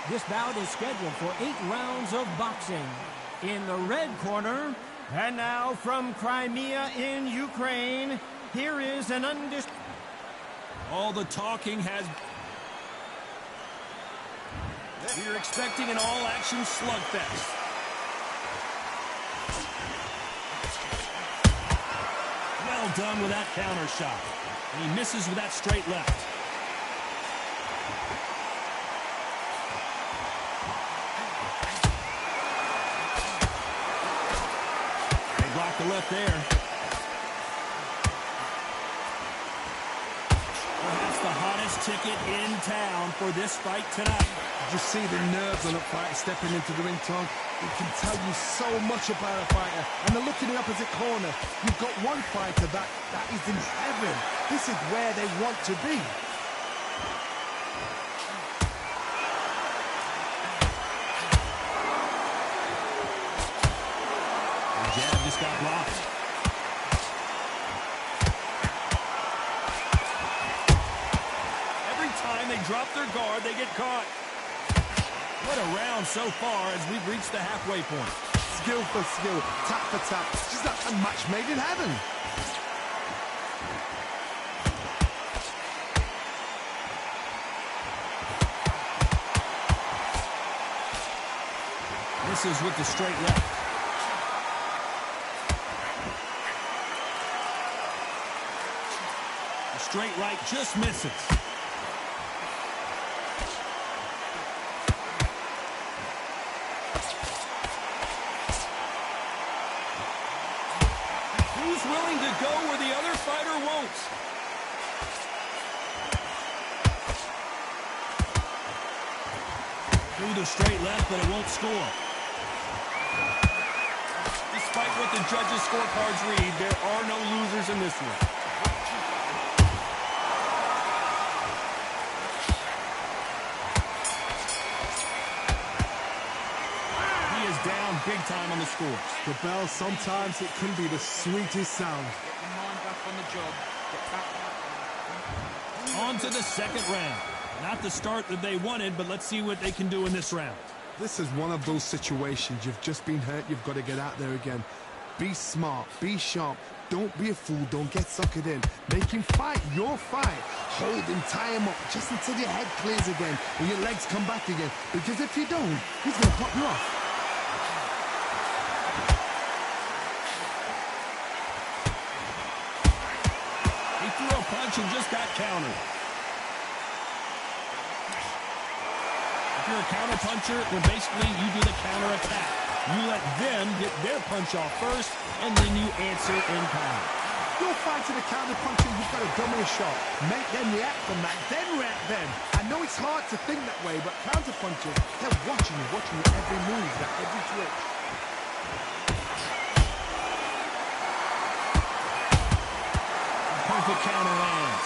This bout is scheduled for 8 rounds of boxing. In the red corner, and now from Crimea in Ukraine, here is an undisputed... All the talking has... We're expecting an all-action slugfest. Well done with that counter shot. And he misses with that straight left. They block the left there. Perhaps the hottest ticket in town for this fight tonight. You see the nerves on a fighter stepping into the ring, Tom. It can tell you so much about a fighter. And the look in the opposite corner. You've got one fighter that is in heaven. This is where they want to be. The jab just got blocked. Every time they drop their guard, they get caught. What a round so far as we've reached the halfway point. Skill for skill, tap for tap. Just like a match made in heaven. Misses with the straight left. The straight right just misses. Who's willing to go where the other fighter won't? Through the straight left, but it won't score. Despite what the judges' scorecards read, there are no losers in this one. He is down big time on the scores. The bell, sometimes it can be the sweetest sound. Get your mind back on the job. Get back. On to the second round. Not the start that they wanted, but let's see what they can do in this round. This is one of those situations. You've just been hurt. You've got to get out there again. Be smart. Be sharp. Don't be a fool. Don't get suckered in. Make him fight your fight. Hold him, tie him up, just until your head clears again and your legs come back again. Because if you don't, he's going to pop you off. He threw a punch and just got countered. If you're a counter puncher, then basically you do the counter attack. You let them get their punch off first, and then you answer in kind. You're fighting a counter puncher, you've got to dummy a shot. Make them react from that, then react then. I know it's hard to think that way, but counter punchers, they're watching you every move, every twitch. Perfect counter lands.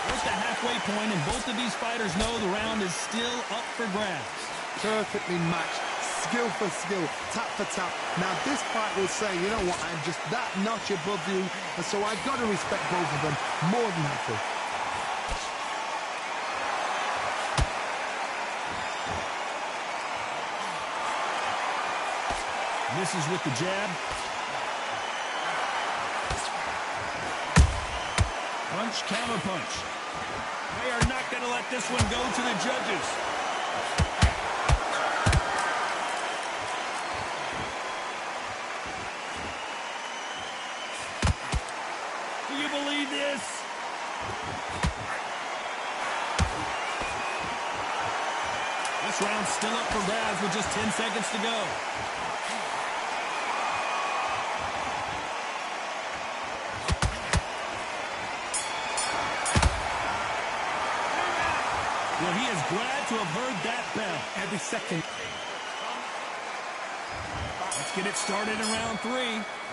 We're at the halfway point, and both of these fighters know the round is still up for grabs. Perfectly matched, skill for skill, tap for tap. Now this fight will say, you know what, I'm just that notch above you, and so I've got to respect both of them more than happy. Misses with the jab. Punch, counter punch. They are not going to let this one go to the judges. Do you believe this? This round's still up for grabs with just 10 seconds to go. Well, he is glad to have heard that bell. Every second. Let's get it started in round 3.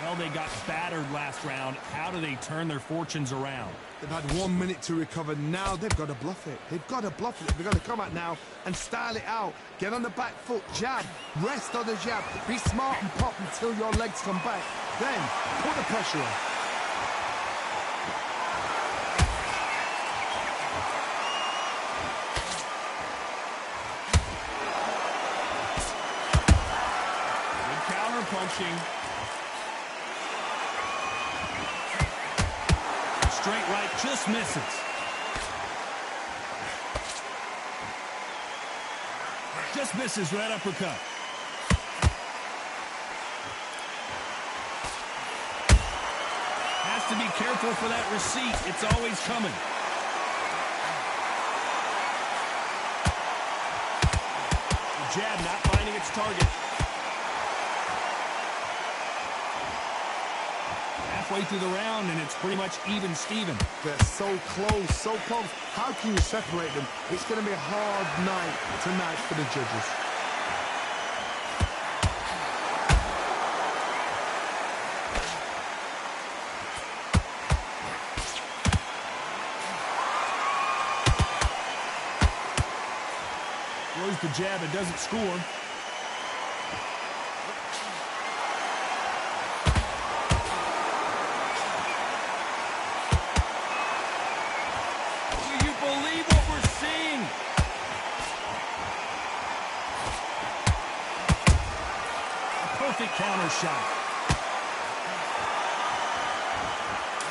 Well, they got battered last round. How do they turn their fortunes around? They've had 1 minute to recover. Now they've got to bluff it. They've got to bluff it. They've got to come out now and style it out. Get on the back foot, jab, rest on the jab. Be smart and pop until your legs come back. Then put the pressure on. pushing. Straight right just misses. Just misses right uppercut. Has to be careful for that receipt. It's always coming. The jab not finding its target. Halfway through the round, and it's pretty much even Steven. They're so close, so close. How can you separate them? It's going to be a hard night tonight for the judges. Throws the jab and doesn't score. Counter shot.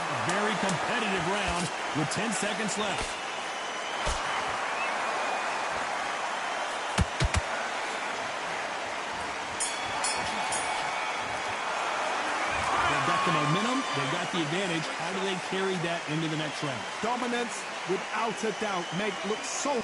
A very competitive round with 10 seconds left. They've got the momentum. They've got the advantage. How do they carry that into the next round? Dominance, without a doubt, make look so...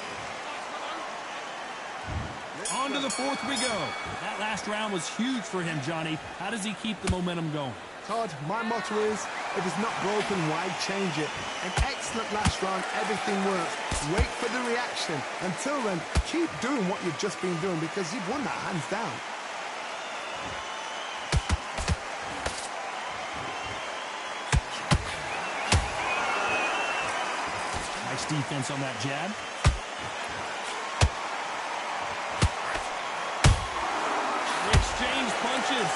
On to the fourth we go. That last round was huge for him, Johnny. How does he keep the momentum going? Todd, my motto is, if it's not broken, why change it? An excellent last round, everything works. Wait for the reaction. Until then, keep doing what you've just been doing because you've won that hands down. Nice defense on that jab. Exchange punches.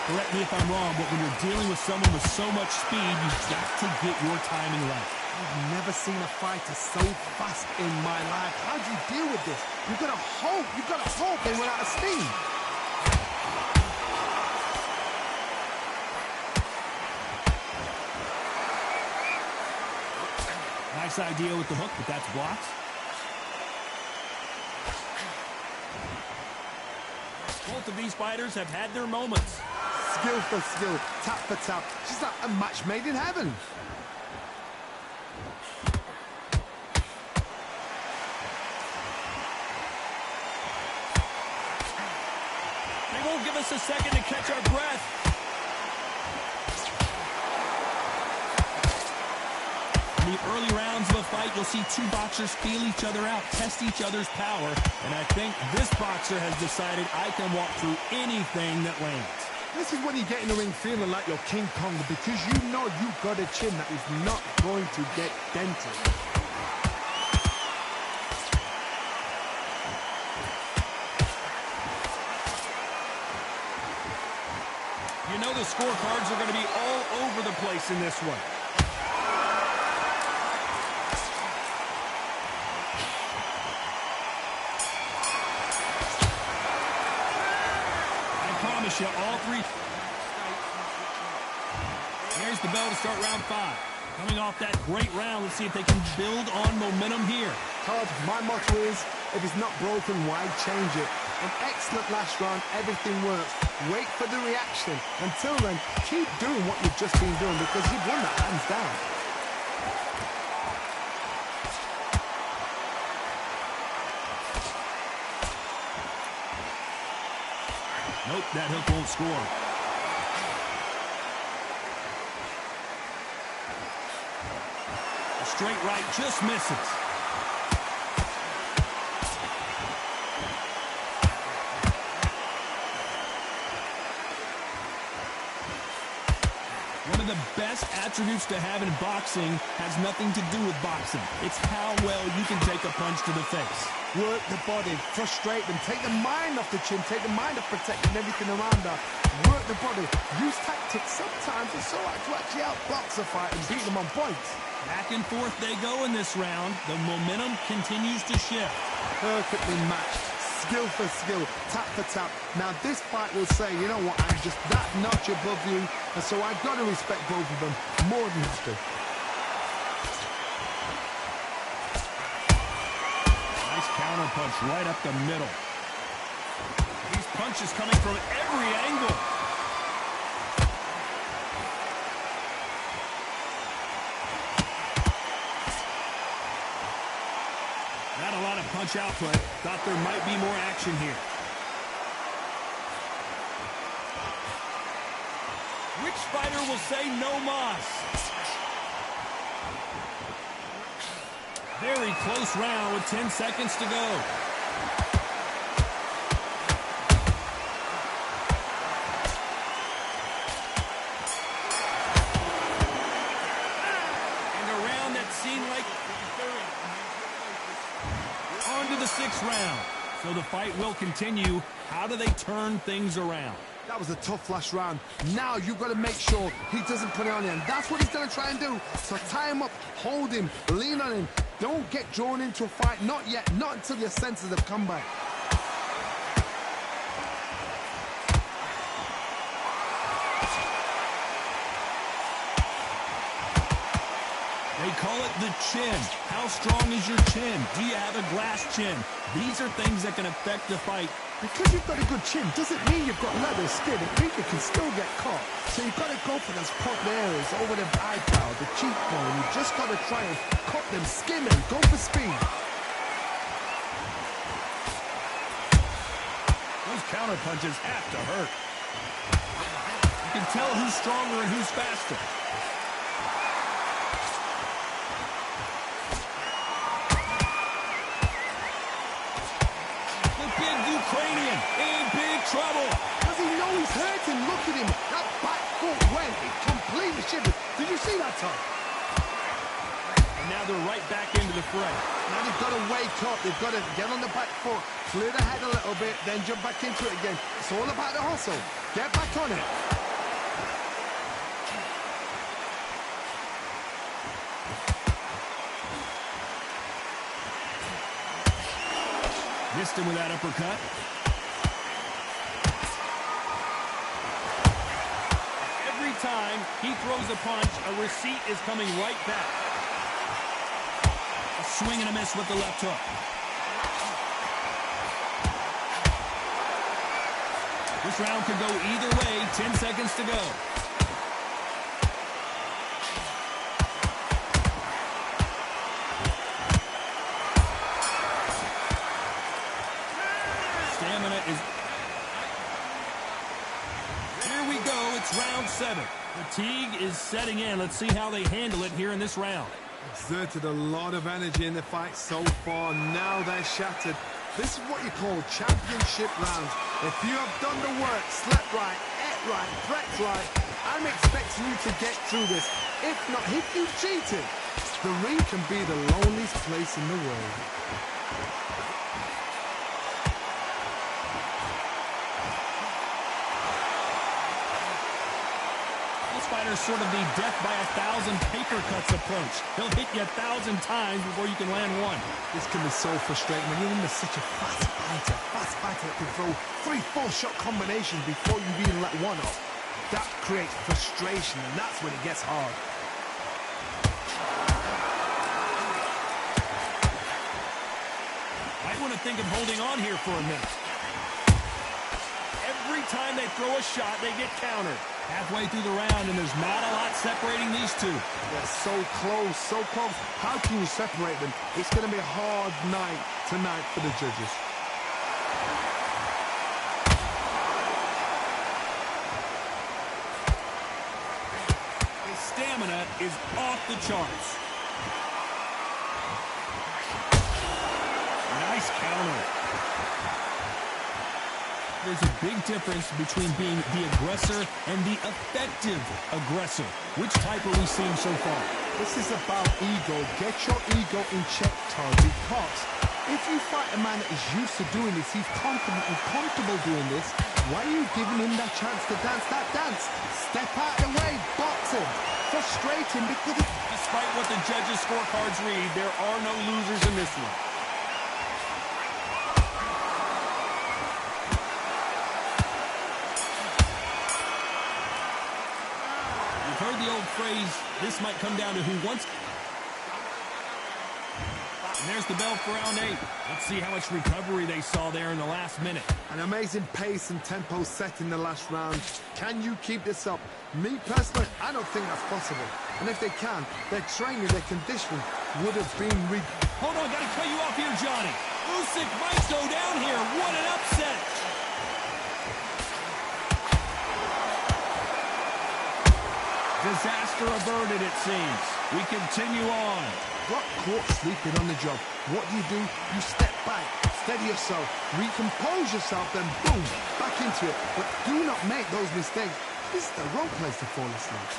Correct me if I'm wrong, but when you're dealing with someone with so much speed, you've got to get your timing right. I've never seen a fighter so fast in my life. How do you deal with this? You've got to hope they run out of steam. Nice idea with the hook, but that's blocked. Both of these fighters have had their moments. Skill for skill, tap for tap. She's like a match made in heaven. They won't give us a second to catch our breath. In the early rounds of a fight, you'll see two boxers feel each other out, test each other's power, and I think this boxer has decided I can walk through anything that lands. This is when you get in the ring feeling like you're King Kong because you know you've got a chin that is not going to get dented. You know the scorecards are going to be all over the place in this one. You all three. Here's the bell to start round 5. Coming off that great round, let's see if they can build on momentum here. Todd, my motto is, if it's not broken, why change it? An excellent last round, everything works. Wait for the reaction. Until then, keep doing what you've just been doing because you've won that hands down. Nope, that hook won't score. A straight right just misses. One of the best attributes to have in boxing has nothing to do with boxing. It's how well you can take a punch to the face. Work the body, frustrate them, take the mind off the chin, take the mind off protecting everything around her. Work the body, use tactics. Sometimes it's so hard to actually outbox a fight and beat them on points. Back and forth they go in this round. The momentum continues to shift. Perfectly matched, skill for skill, tap for tap. Now this fight will say, you know what, I'm just that notch above you, and so I've got to respect both of them more than happy. Nice counter punch right up the middle. These punches coming from every angle. Not a lot of punch output. Thought there might be more action here. Which fighter will say no mas? Very close round with 10 seconds to go. And a round that seemed like on to the 6th round. So the fight will continue. How do they turn things around? That was a tough last round. Now you've got to make sure he doesn't put it on him. That's what he's going to try and do. So tie him up, hold him, lean on him. Don't get drawn into a fight. Not yet. Not until your senses have come back. They call it the chin. How strong is your chin? Do you have a glass chin? These are things that can affect the fight. Because you've got a good chin doesn't mean you've got leather skin. It means you can still get caught. So you've got to go for those pot areas over the eyebrow, the cheekbone. You've just got to try and cut them, skim them, go for speed. Those counter punches have to hurt. You can tell who's stronger and who's faster. Ukrainian in big trouble. Does he know he's hurting? Look at him. That back foot went. It completely shivered. Did you see that, Tom? And now they're right back into the fray. Now they've got to wake up. They've got to get on the back foot, clear the head a little bit, then jump back into it again. It's all about the hustle. Get back on it. Missed him with that uppercut. Every time he throws a punch, a receipt is coming right back. A swing and a miss with the left hook. This round could go either way. 10 seconds to go. Here we go. It's round 7. Fatigue is setting in. Let's see how they handle it here in this round. Exerted a lot of energy in the fight so far. Now they're shattered. This is what you call championship rounds. If you have done the work, slept right, ate right, prepped right, I'm expecting you to get through this. If not, if you cheated, the ring can be the loneliest place in the world. Fighter's sort of the death by 1,000 paper cuts approach. He'll hit you 1,000 times before you can land one. This can be so frustrating when you're in such a fast fighter that can throw 3-4 shot combinations before you even let one off. That creates frustration, and that's when it gets hard. Might want to think of holding on here for a minute. Every time they throw a shot, they get countered. Halfway through the round, and there's not a lot separating these two. They're so close, so close. How can you separate them? It's going to be a hard night tonight for the judges. His stamina is off the charts. Nice counter. There's a big difference between being the aggressor and the effective aggressor. Which type are we seeing so far? This is about ego. Get your ego in check, Todd, because if you fight a man that is used to doing this, he's confident and comfortable doing this, why are you giving him that chance to dance that dance? Step out of the way, box him, frustrate him, because despite what the judges' scorecards read, there are no losers in this one. phrase, this might come down to who wants. And there's the bell for round 8. Let's see how much recovery they saw there in the last minute. An amazing pace and tempo set in the last round. Can you keep this up? Me personally, I don't think that's possible. And if they can, their training, their conditioning would have been Hold on, gotta cut you off here, Johnny. Usyk might go down here. What an upset. Disaster averted, it seems. We continue on. Got caught sleeping on the job. What do? You step back, steady yourself, recompose yourself, then boom, back into it. But do not make those mistakes. This is the wrong place to fall asleep.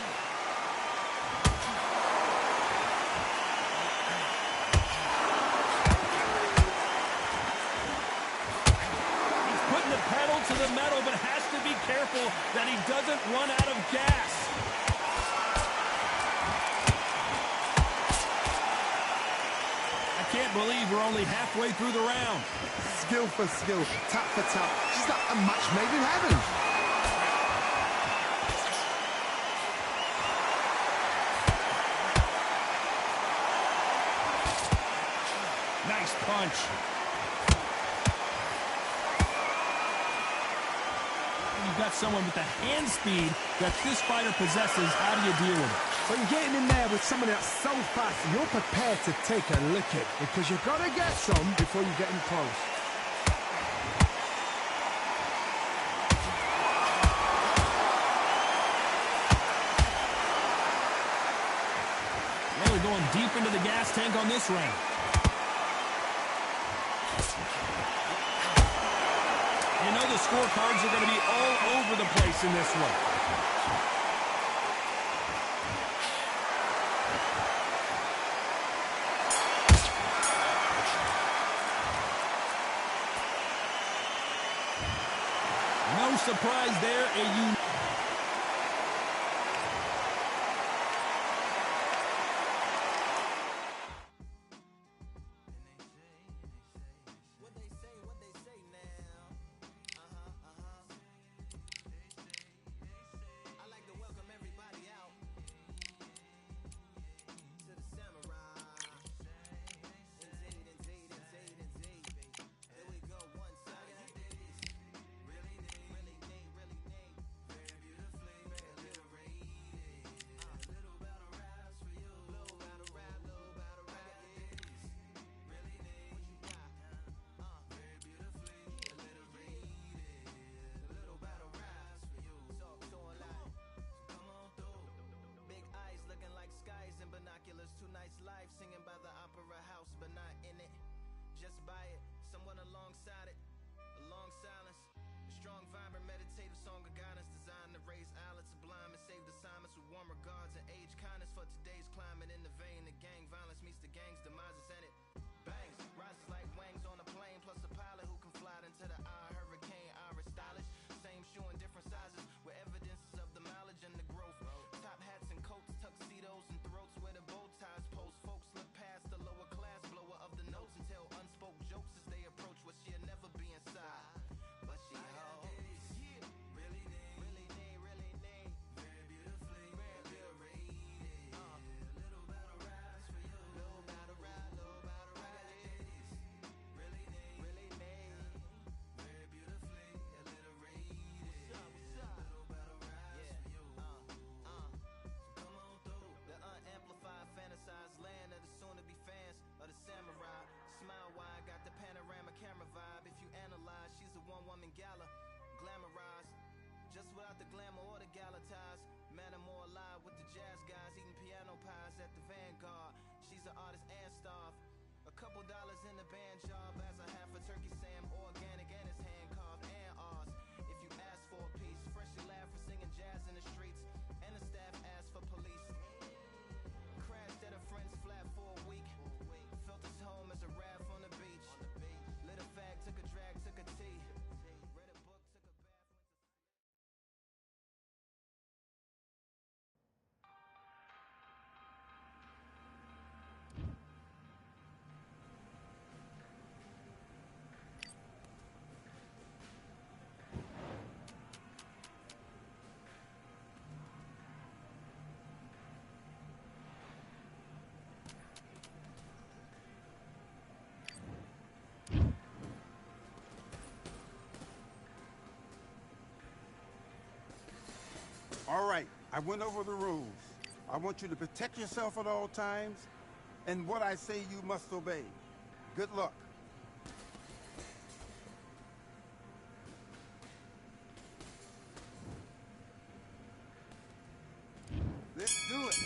He's putting the pedal to the metal, but has to be careful that he doesn't run out of gas. Can't believe we're only halfway through the round. Skill for skill, tap for tap. She's like a match made in heaven. Nice punch. You've got someone with the hand speed that this fighter possesses. How do you deal with it? So you're getting in there with somebody that's so fast, you're prepared to take a licking because you've got to get some before you get in close. Really going deep into the gas tank on this round. You know the scorecards are going to be all over the place in this one. No surprise there. I went over the rules. I want you to protect yourself at all times, and what I say you must obey. Good luck. Let's do it.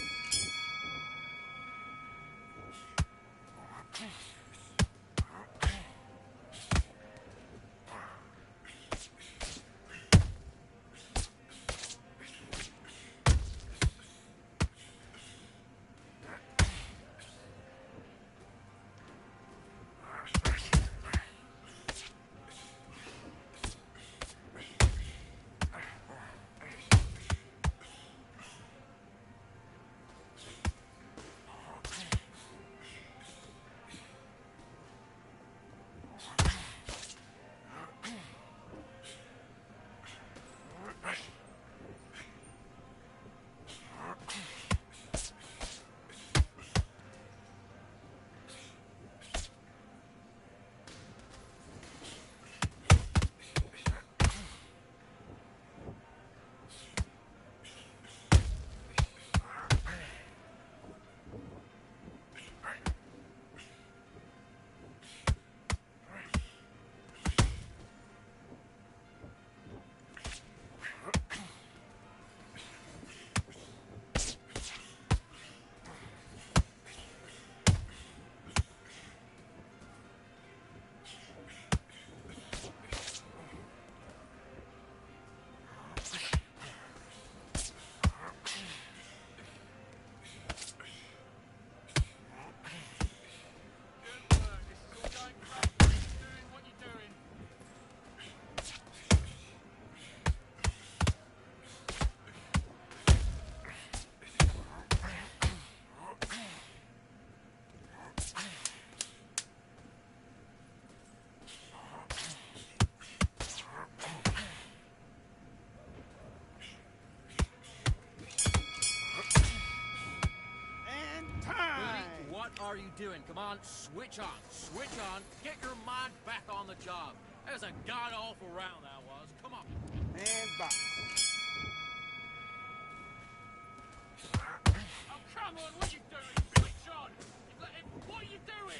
What are you doing? Come on, switch on. Switch on. Get your mind back on the job. That was a god-awful round, that was. Come on. And box. Oh, come on. What are you doing? Switch on. What are you doing?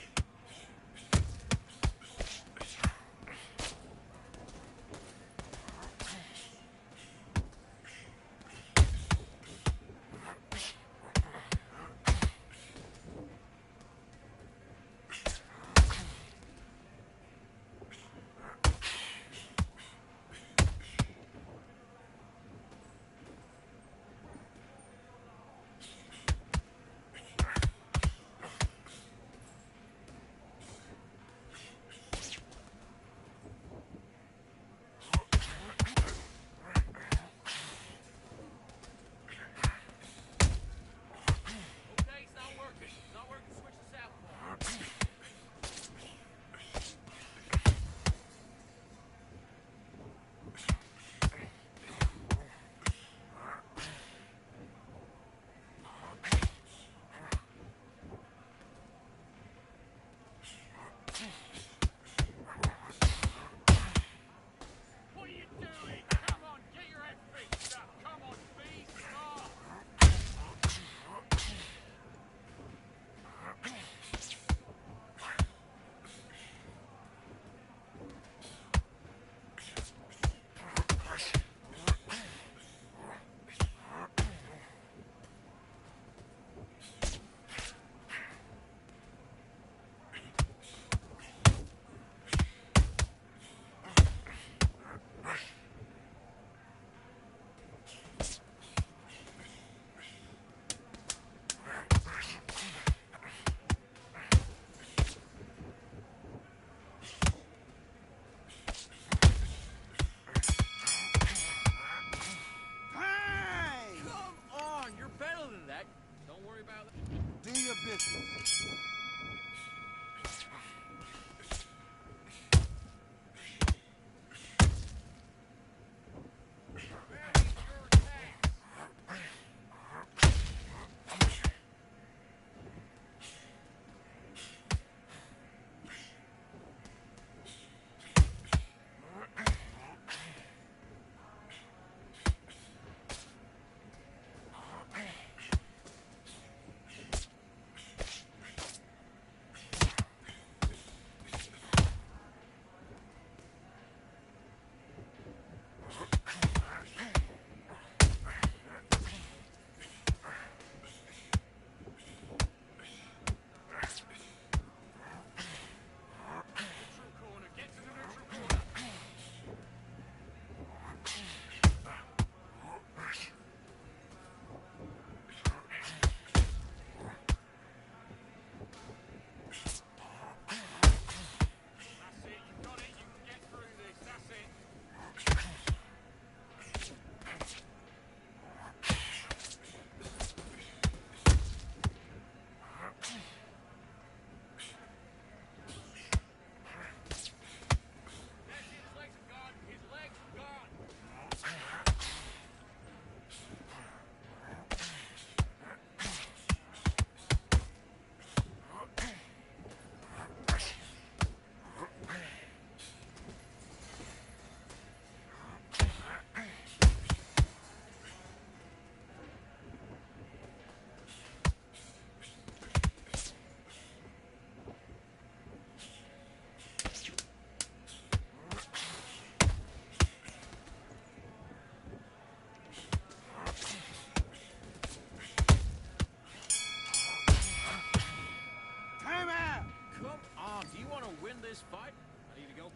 Ready to go?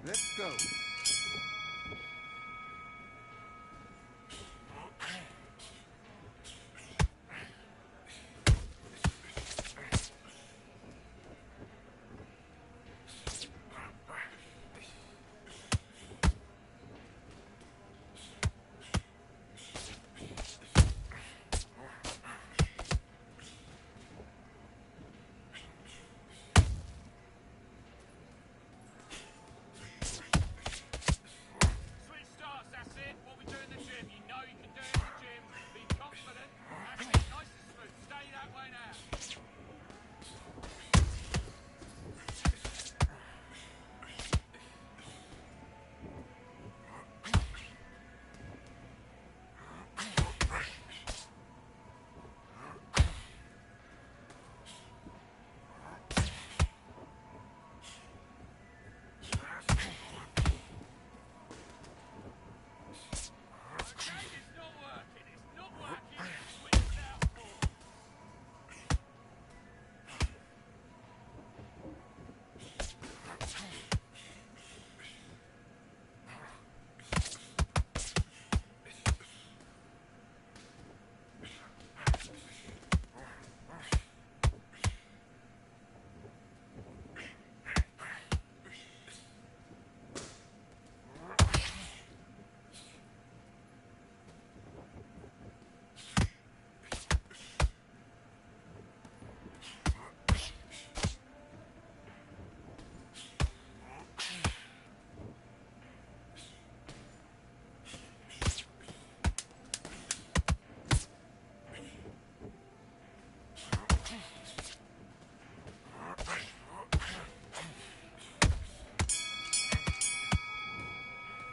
Let's go. Switch starts, that's it. What we do in the gym. You know you can do it in the gym. Be confident. That's it. Nice and smooth. Stay that way now. It's not working. It's not working. Switch it out more.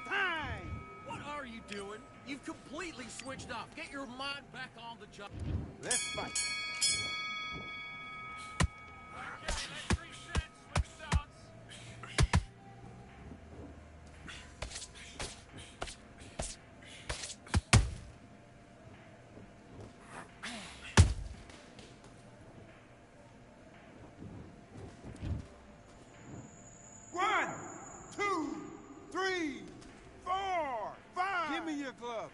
Time! What are you doing? You've completely switched off. Get your mind back on the job. Let's fight. Okay, let's reset. Switch starts. One, two, three, four, five. Give me your gloves.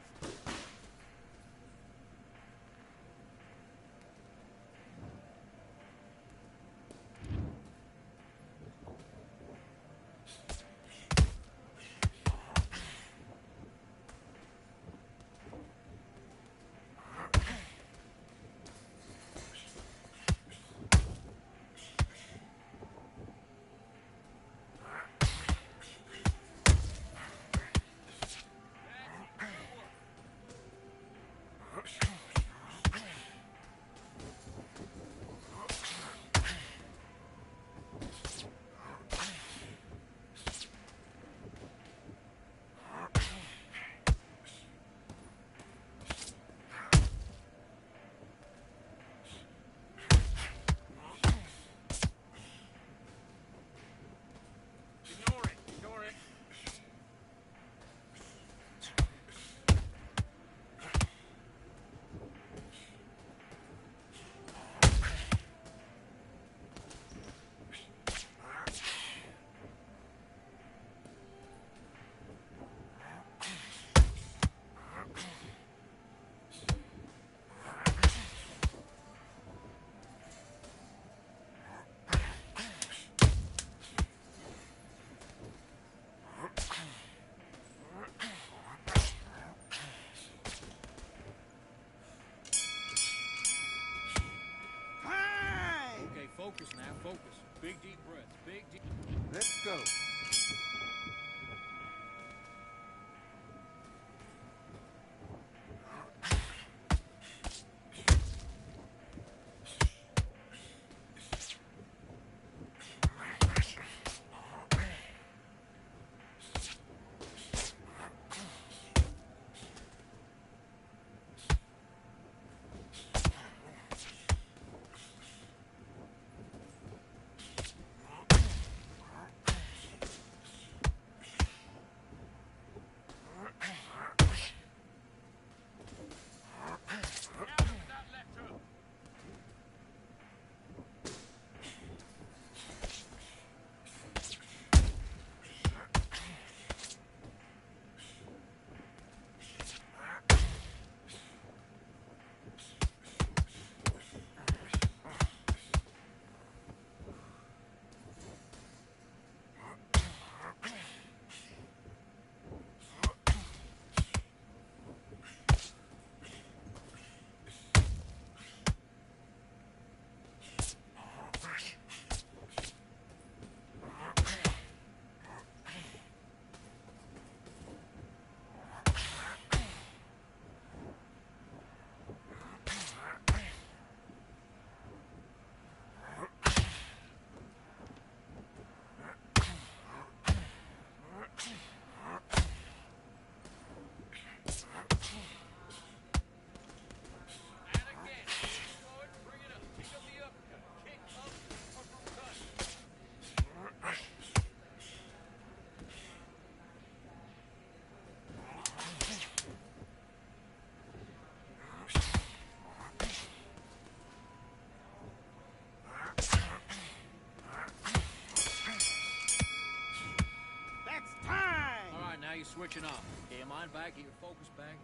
switching up. Get your mind back, get your focus back.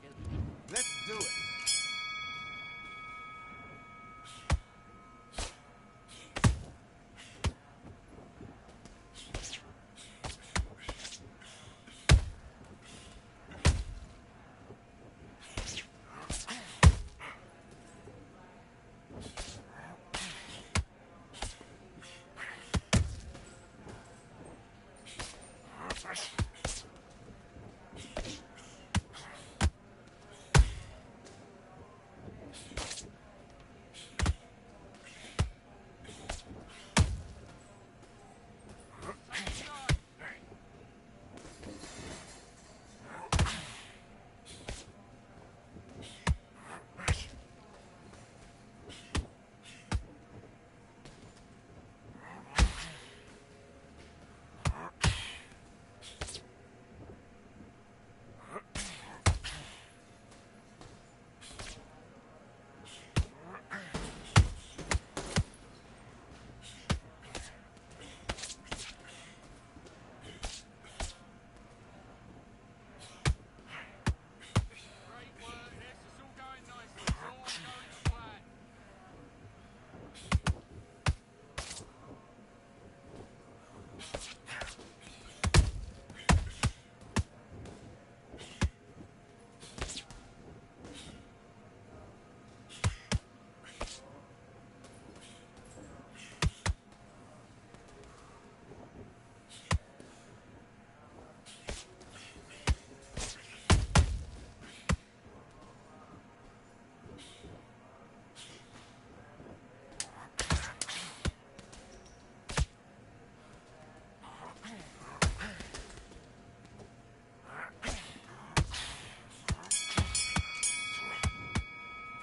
Let's do it. Great work, this is all going nicely. It's all going to plan.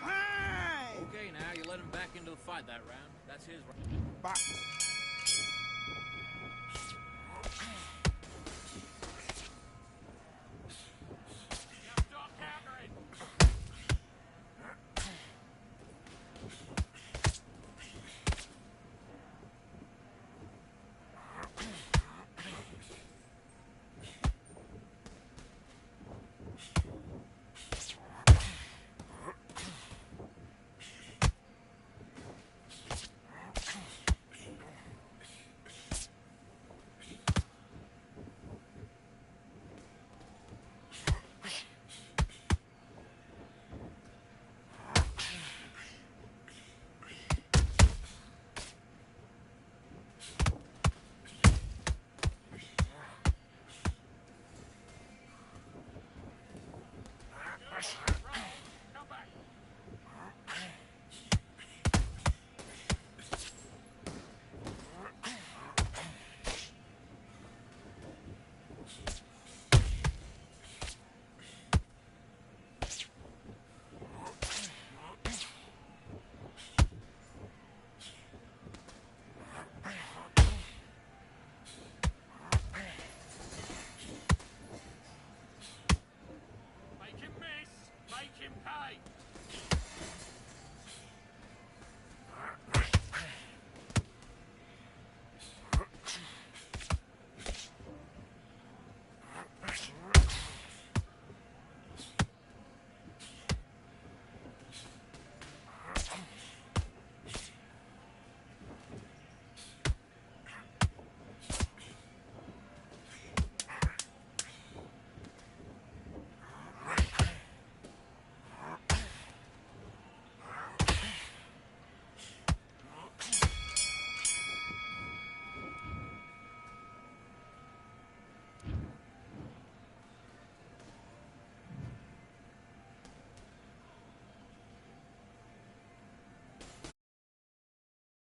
Time! Okay, now you let him back into the fight that round. That's his round. Box.